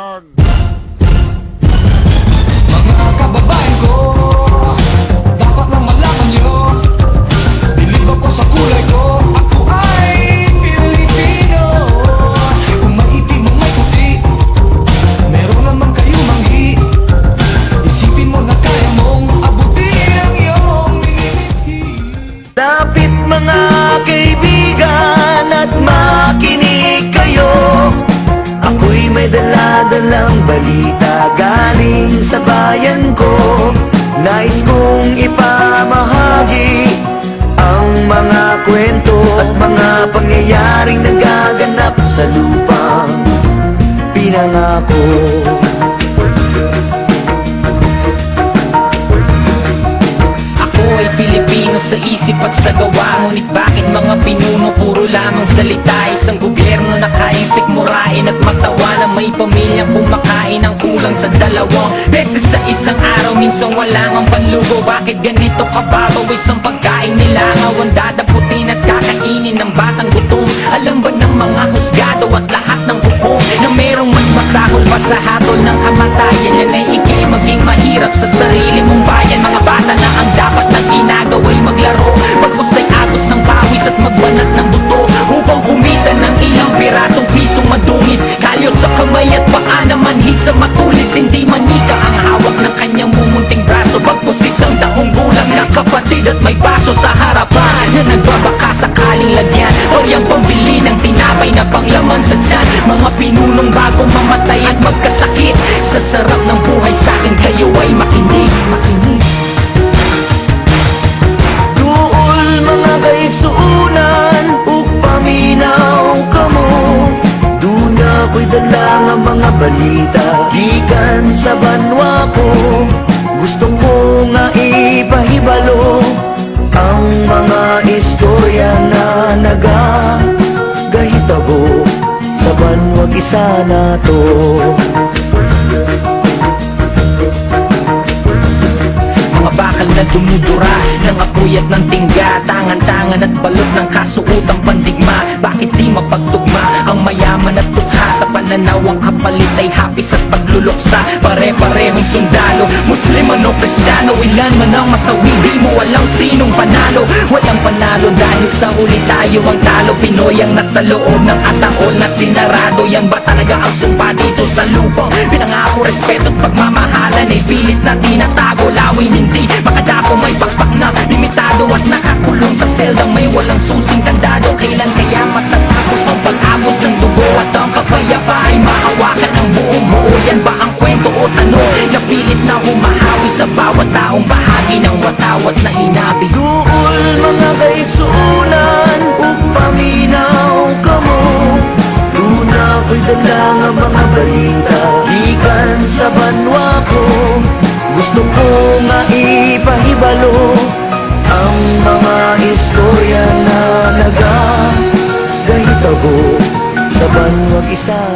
yan. Mga kababayan ko, dapat lang malaman nyo, bilib ako sa kulay ko, ako ay Pilipino. Kung maitim o may puti, meron naman kayong manghi. Isipin mo na kaya mong abutin ang iyong minimithi. Lapit mga kaibigan at makinig kayo. Ako'y may dala-dalang balita galing sa bayan ko. Nais kong ipamahagi ang mga kwento at mga pangyayaring nagaganap sa lupang pinangako. Pilipino sa isip at sa gawa. Ngunit bakit mga pinuno puro lamang salita? Isang gobyerno na kaisik murain at matawa, na may pamilyang kumakain ng kulang sa 2 beses sa isang araw. Minsan wala ngang panlugo. Bakit ganito kababaw isang pagkain nilangaw? Ang dadaputin at kakainin ng batang gutom. Alam ba ng mga husgado at lahat ng hukom na merong mas masahol pa sa hatol ng kamatayan? Yan ay ikay maging mahirap sa sarili mong bayan. Mga bata na ang dapat na ginagawa'y maglaro, pagpustay agos ng pawis at magbanat ng buto, upang kumita ng ilang pirasong pisong madungis. Kalyo sa kamay at baka naman hit sa matulis. Hindi manika ang hawak ng kanyang mumunting braso, bagpos isang taong gulang na kapatid at may baso sa harapan na nagbabaka sakaling lagyan o yung pambili ng tinapay na panglaman sa tiyan. Mga pinunong bago mamatay at magkasakit, sa sarap ng buhay sa'kin kayo ay makinig. Mga kaigsuunan, upaminaw ka mo. Doon ako'y dala nga mga balita gikan sa banwa ko. Gusto ko nga ipahibalo ang mga istorya na nagagahitabo sa banwa gisa na to. Mga bakal na dumudura ng apoy at ng tingga, tangan-tangan at balot ng kasuotang pandigma. Bakit di mapagtugma ang mayaman at tukha? Sa pananaw ang kapalit ay hapis at pagluluksa. Pare-parehong sundalo, Muslim o Kristiyano, ilan man ang masawi, di mo alam sinong panalo. Walang panalo dahil sa huli tayo ang talo. Pinoy ang nasa loob ng ataol na sinarado. Yan ba talaga ang sumpa dito sa lupang pinangako? Respeto at pagmamahalan ay pilit na tinatago. Laway hindi makadako, may pakpak na limitado at nakakulong sa seldang may walang susing kandado. Kailan kaya matatapos ang pag-agos ng dugo at ang kapayapa ay mahawakan ng buong buo? Yan ba ang kwento o tanong na pilit na humahawi sa bawat taong bahagi ng watawat na hinabi? Duol mga kaigsuunan, upaminaw ka mo. Doon ako'y dala nga mga balita gikan sa banwa ko. Gusto ko nga ipahibalo ang mga istorya na nagagahitabo sa banwa gisa